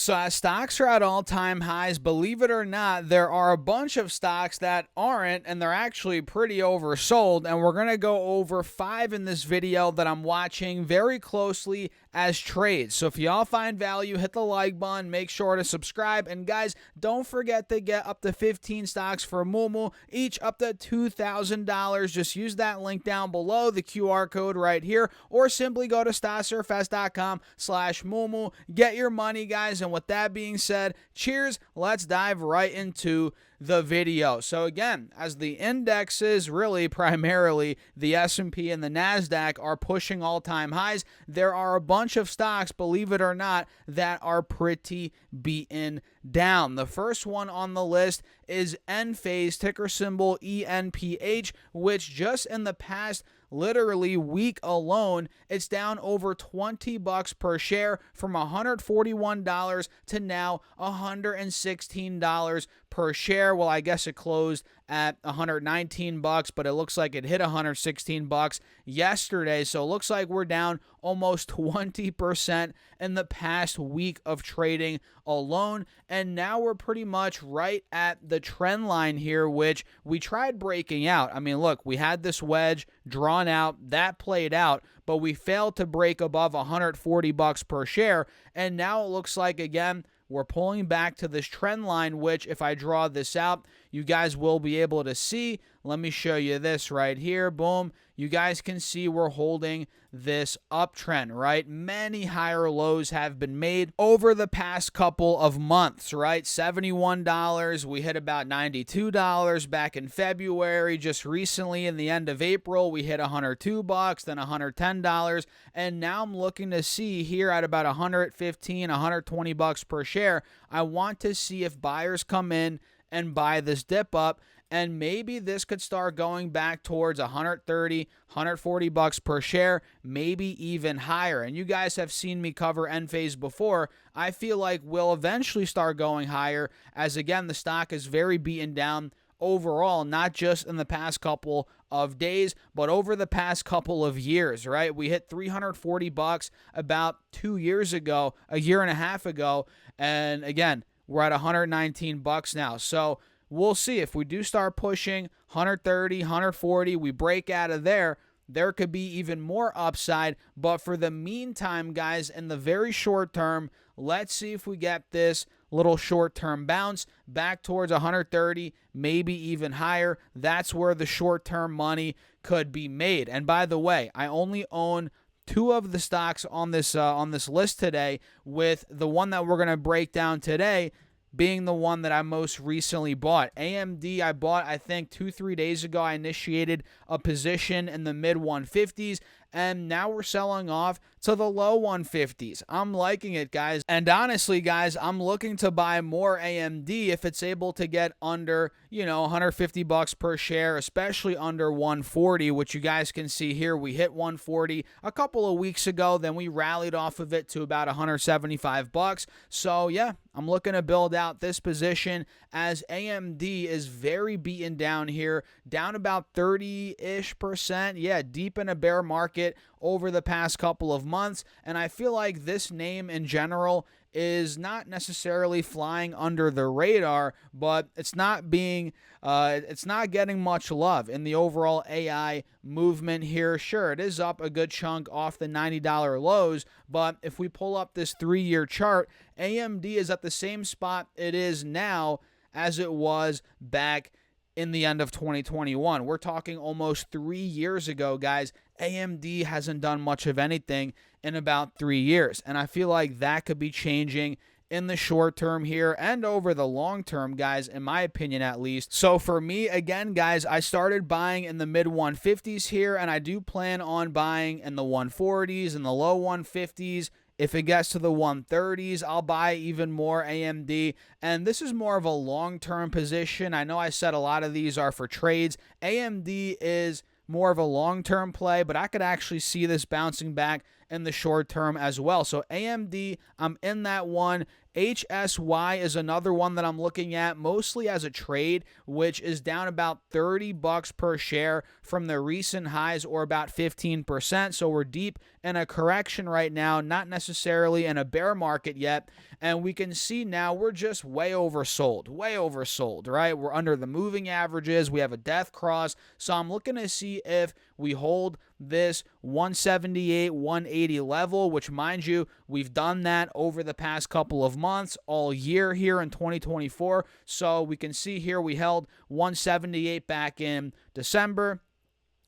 So as stocks are at all-time highs, believe it or not, there are a bunch of stocks that aren't, and they're actually pretty oversold. And we're going to go over 5 in this video that I'm watching very closely as trades. So if y'all find value, hit the like button, make sure to subscribe. And guys, don't forget to get up to 15 stocks for Moomoo, each up to $2,000. Just use that link down below, the QR code right here, or simply go to stocksurfs.com/Moomoo. Get your money, guys. And with that being said, cheers. Let's dive right into the video. So again, as the indexes, really primarily the S&P and the NASDAQ, are pushing all-time highs, there are a bunch of stocks, believe it or not, that are pretty beaten down. The first one on the list is Enphase, ticker symbol ENPH, which just in the past literally week alone, it's down over $20 per share from $141 to now $116 per share. Well, I guess it closed at $119, but it looks like it hit $116 yesterday. So it looks like we're down almost 20% in the past week of trading alone. And now we're pretty much right at the trend line here, which we tried breaking out. I mean, look, we had this wedge drawn out, that played out, but we failed to break above $140 per share. And now it looks like, again, we're pulling back to this trend line, which if I draw this out, you guys will be able to see. Let me show you this right here. Boom. You guys can see we're holding this uptrend, right? Many higher lows have been made over the past couple of months, right? $71. We hit about $92 back in February. Just recently in the end of April, we hit $102, then $110. And now I'm looking to see here at about $115, $120 per share. I want to see if buyers come in and buy this dip up, and maybe this could start going back towards $130, $140 per share, maybe even higher. And you guys have seen me cover Enphase before. I feel like we'll eventually start going higher, as again, the stock is very beaten down overall, not just in the past couple of days, but over the past couple of years, right? We hit $340 about 2 years ago, a year and a half ago, and again, we're at $119 now. So we'll see if we do start pushing 130, 140, we break out of there. There could be even more upside. But for the meantime, guys, in the very short term, let's see if we get this little short-term bounce back towards 130, maybe even higher. That's where the short-term money could be made. And by the way, I only own 2 of the stocks on this list today, with the one that we're going to break down today being the one that I most recently bought. AMD, I bought, I think, 2-3 days ago. I initiated a position in the mid 150s, and now we're selling off to the low 150s. I'm liking it, guys. And honestly, guys, I'm looking to buy more AMD if it's able to get under, $150 per share, especially under 140, which you guys can see here. We hit 140 a couple of weeks ago, then we rallied off of it to about $175. So yeah, I'm looking to build out this position, as AMD is very beaten down here, down about 30-ish%. Yeah, deep in a bear market over the past couple of months. And I feel like this name in general is not necessarily flying under the radar, but it's not getting much love in the overall AI movement here. Sure, it is up a good chunk off the $90 lows, but if we pull up this 3-year chart, AMD is at the same spot it is now as it was back in the end of 2021. We're talking almost 3 years ago, guys. AMD hasn't done much of anything in about 3 years, and I feel like that could be changing in the short term here and over the long term, guys, in my opinion at least. So for me, again, guys, I started buying in the mid 150s here, and I do plan on buying in the 140s and the low 150s. If it gets to the 130s, I'll buy even more AMD. And this is more of a long-term position. I know I said a lot of these are for trades. AMD is more of a long-term play, but I could actually see this bouncing back in the short term as well. So AMD, I'm in that one. HSY is another one that I'm looking at mostly as a trade, which is down about $30 per share from the recent highs, or about 15%. So we're deep in a correction right now, not necessarily in a bear market yet. And we can see now we're just way oversold, right? We're under the moving averages. We have a death cross. So I'm looking to see if we hold this 178, 180 level, which, mind you, we've done that over the past couple of months, all year here in 2024. So we can see here we held 178 back in December,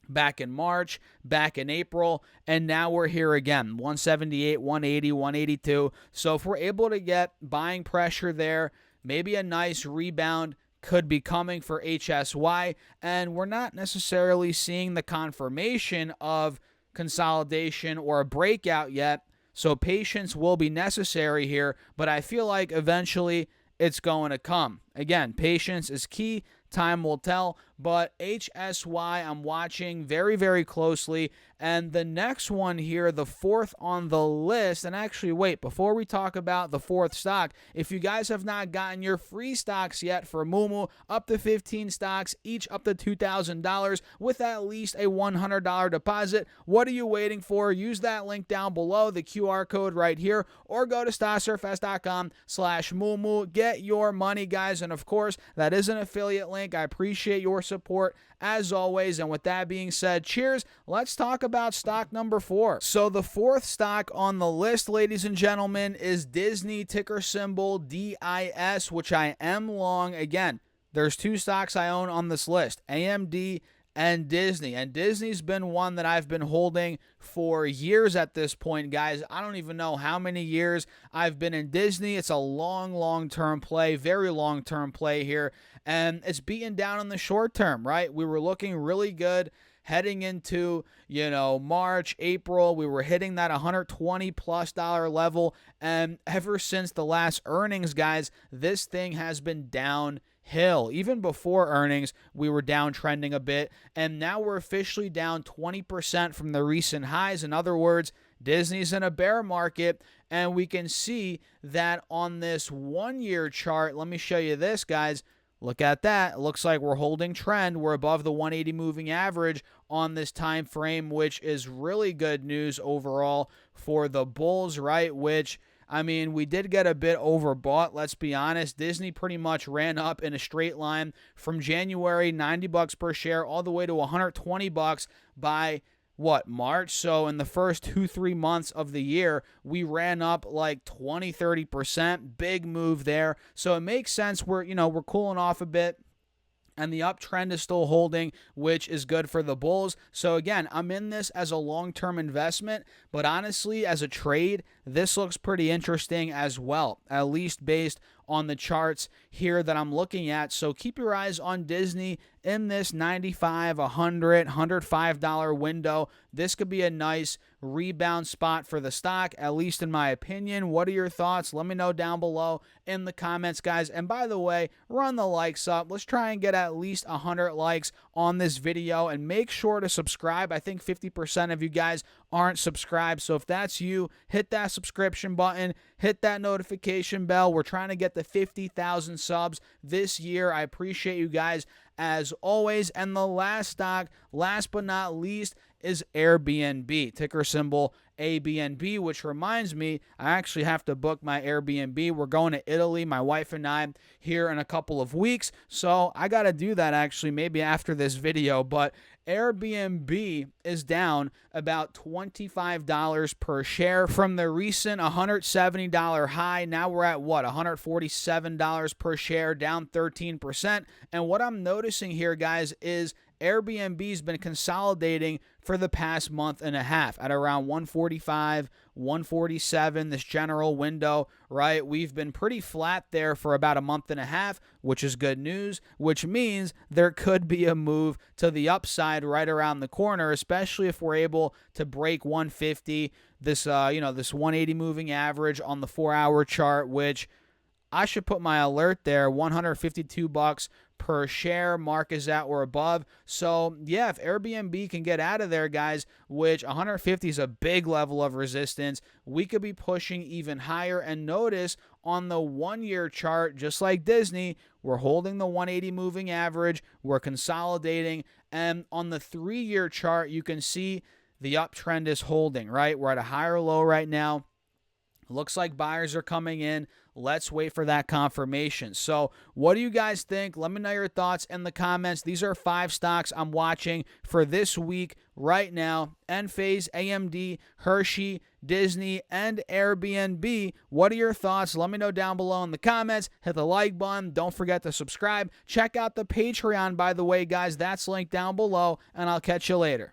back in March, back in April, and now we're here again, 178, 180, 182. So if we're able to get buying pressure there, maybe a nice rebound could be coming for HSY, and we're not necessarily seeing the confirmation of consolidation or a breakout yet, so patience will be necessary here, but I feel like eventually it's going to come. Again, patience is key. Time will tell, but HSY I'm watching very, very closely. And the next one here, the fourth on the list, and actually, wait, before we talk about the fourth stock, if you guys have not gotten your free stocks yet for Moomoo, up to 15 stocks, each up to $2,000 with at least a $100 deposit, what are you waiting for? Use that link down below, the QR code right here, or go to StockSurfS.com/Moomoo. Get your money, guys, and of course, that is an affiliate link. I appreciate your support as always. And with that being said, cheers. Let's talk about stock number 4. So the fourth stock on the list, ladies and gentlemen, is Disney, ticker symbol DIS, which I am long. Again, there's 2 stocks I own on this list, AMD and Disney. And Disney's been one that I've been holding for years at this point, guys. I don't even know how many years I've been in Disney. It's a long-term play, very long-term play here. And it's beaten down in the short term, right? We were looking really good heading into, March, April. We were hitting that $120+ level. And ever since the last earnings, guys, this thing has been downhill. Even before earnings, we were downtrending a bit, and now we're officially down 20% from the recent highs. In other words, Disney's in a bear market, and we can see that on this 1-year chart. Let me show you this, guys. Look at that. It looks like we're holding trend. We're above the 180 moving average on this time frame, which is really good news overall for the bulls, right? Which, I mean, we did get a bit overbought, let's be honest. Disney pretty much ran up in a straight line from January, $90 per share, all the way to $120 by March. So in the first 2-3 months of the year, we ran up like 20-30%. Big move there. So it makes sense. We're cooling off a bit, and the uptrend is still holding, which is good for the bulls. So again, I'm in this as a long-term investment, but honestly, as a trade, this looks pretty interesting as well, at least based on the charts here that I'm looking at. So keep your eyes on Disney in this $95, $100, $105 window. This could be a nice rebound spot for the stock, at least in my opinion. What are your thoughts? Let me know down below in the comments, guys. And by the way, run the likes up. Let's try and get at least 100 likes on this video, and make sure to subscribe. I think 50% of you guys aren't subscribed. So if that's you, hit that subscription button, hit that notification bell. We're trying to get to 50,000 subs this year. I appreciate you guys as always. And the last stock, last but not least, is Airbnb, ticker symbol ABNB, which reminds me, I actually have to book my Airbnb. We're going to Italy, my wife and I, here in a couple of weeks. So I got to do that actually maybe after this video. But Airbnb is down about $25 per share from the recent $170 high. Now we're at $147 per share, down 13%. And what I'm noticing here, guys, is Airbnb's been consolidating for the past month and a half at around 145, 147, this general window, right? We've been pretty flat there for about a month and a half, which is good news, which means there could be a move to the upside right around the corner, especially if we're able to break 150, this 180 moving average on the 4-hour chart, which I should put my alert there, $152 per share. Mark is at or above. So, yeah, if Airbnb can get out of there, guys, which 150 is a big level of resistance, we could be pushing even higher. And notice on the 1-year chart, just like Disney, we're holding the 180 moving average. We're consolidating. And on the 3-year chart, you can see the uptrend is holding, right? We're at a higher low right now. Looks like buyers are coming in. Let's wait for that confirmation. So what do you guys think? Let me know your thoughts in the comments. These are 5 stocks I'm watching for this week right now. Enphase, AMD, Hershey, Disney, and Airbnb. What are your thoughts? Let me know down below in the comments. Hit the like button. Don't forget to subscribe. Check out the Patreon, by the way, guys. That's linked down below, and I'll catch you later.